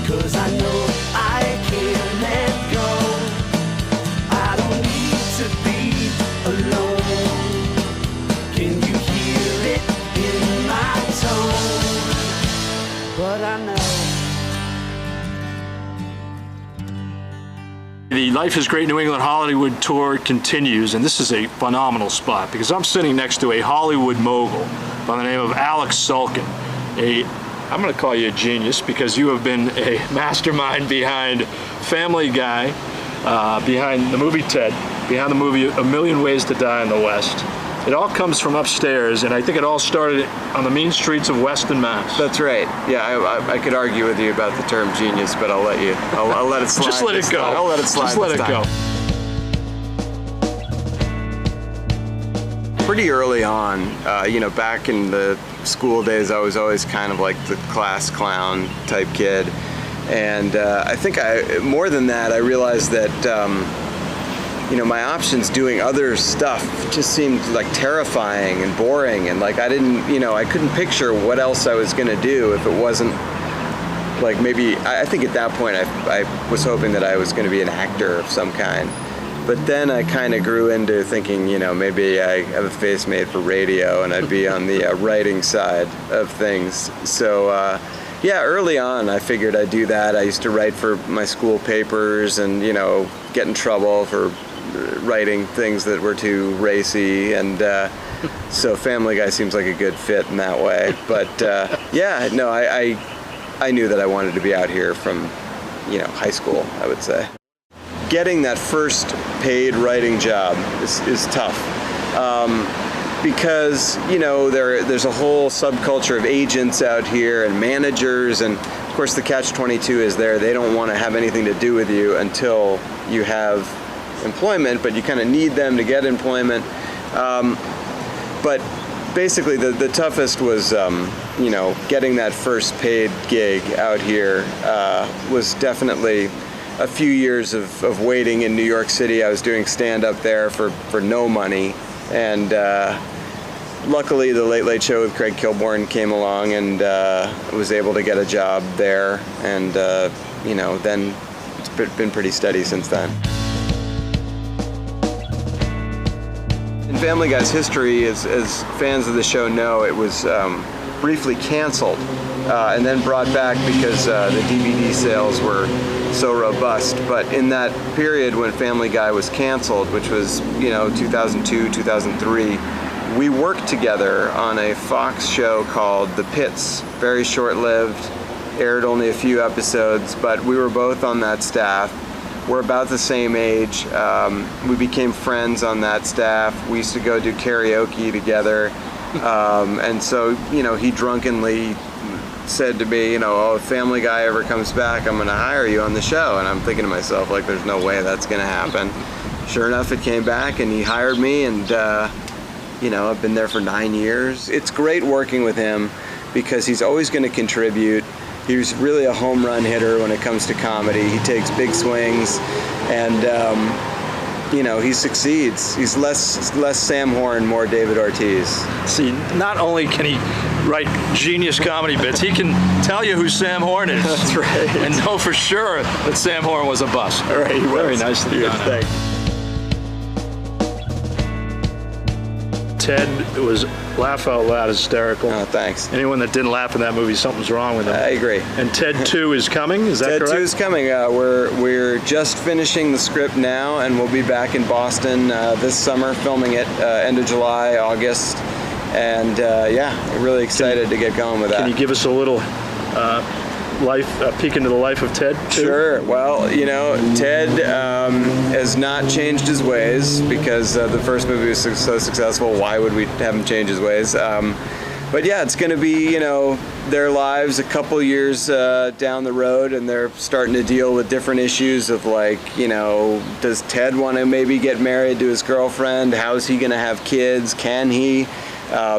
'cause I know I can't let go. I don't need to be alone. Can you hear it in my tone? But I know. The Life is Great New England Hollywood tour continues, and this is a phenomenal spot because I'm sitting next to a Hollywood mogul by the name of Alec Sulkin. I'm going to call you a genius because you have been a mastermind behind Family Guy, behind the movie Ted, behind the movie A Million Ways to Die in the West. It all comes from upstairs, and I think it all started on the mean streets of Weston, Mass. That's right. Yeah, I could argue with you about the term genius, but I'll let you. I'll let it slide. Just let it go. I'll let it slide. Just let it go. Pretty early on, you know, back in the school days, I was always kind of like the class clown type kid, and I think more than that, I realized that. You know, my options doing other stuff just seemed like terrifying and boring, and like I couldn't picture what else I was gonna do if it wasn't like maybe, I think at that point I was hoping that I was gonna be an actor of some kind. But then I kind of grew into thinking, you know, maybe I have a face made for radio and I'd be on the writing side of things. So yeah, early on I figured I'd do that. I used to write for my school papers and, you know, get in trouble for writing things that were too racy, and so Family Guy seems like a good fit in that way. But yeah, no, I knew that I wanted to be out here from, you know, high school, I would say. Getting that first paid writing job is tough. Because, you know, there's a whole subculture of agents out here and managers, and of course the catch-22 is there. They don't want to have anything to do with you until you have employment, but you kind of need them to get employment. But basically the toughest was, you know, getting that first paid gig out here was definitely a few years of waiting in New York City. I was doing stand-up there for no money, and luckily the Late Late Show with Craig Kilborn came along, and was able to get a job there, and you know, then it's been pretty steady since then. In Family Guy's history, as fans of the show know, it was briefly canceled and then brought back because the DVD sales were so robust. But in that period when Family Guy was canceled, which was, you know, 2002, 2003, we worked together on a Fox show called The Pits. Very short-lived, aired only a few episodes, but we were both on that staff. We're about the same age. We became friends on that staff. We used to go do karaoke together. And so, you know, he drunkenly said to me, you know, oh, if Family Guy ever comes back, I'm gonna hire you on the show. And I'm thinking to myself, like, there's no way that's gonna happen. Sure enough, it came back and he hired me, and you know, I've been there for 9 years. It's great working with him because he's always gonna contribute. He's really a home run hitter when it comes to comedy. He takes big swings, and you know, he succeeds. He's less Sam Horn, more David Ortiz. See, not only can he write genius comedy bits, he can tell you who Sam Horn is. That's right. And know for sure that Sam Horn was a bust. All right, he was. Very nicely done. Thanks. Ted was laugh out loud hysterical. Oh, thanks. Anyone that didn't laugh in that movie, something's wrong with them. I agree. And Ted 2 is coming, is that correct? Ted 2 is coming. We're just finishing the script now, and we'll be back in Boston this summer, filming it end of July, August. And yeah, really excited to get going with that. Can you give us a little peek into the life of Ted too? Sure. Well, you know, Ted has not changed his ways because the first movie was so successful. Why would we have him change his ways? But yeah, it's going to be, you know, their lives a couple years down the road, and they're starting to deal with different issues of, like, you know, does Ted want to maybe get married to his girlfriend? How's he going to have kids? Can he?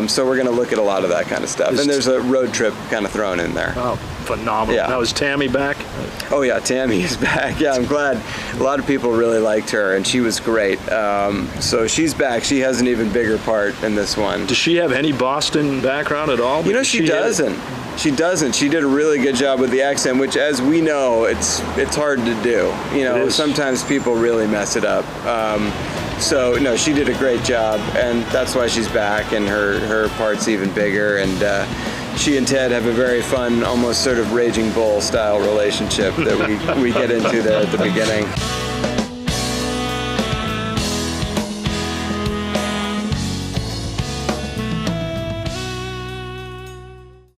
So we're going to look at a lot of that kind of stuff. And there's a road trip kind of thrown in there. Oh, phenomenal. Yeah. Now, is Tammy back? Oh yeah, Tammy is back. Yeah, I'm glad. A lot of people really liked her, and she was great. So she's back. She has an even bigger part in this one. Does she have any Boston background at all? You know, she doesn't. She doesn't. She did a really good job with the accent, which, as we know, it's hard to do. You know, sometimes people really mess it up. So no, she did a great job, and that's why she's back, and her part's even bigger. And she and Ted have a very fun, almost sort of Raging Bull style relationship that we get into there at the beginning.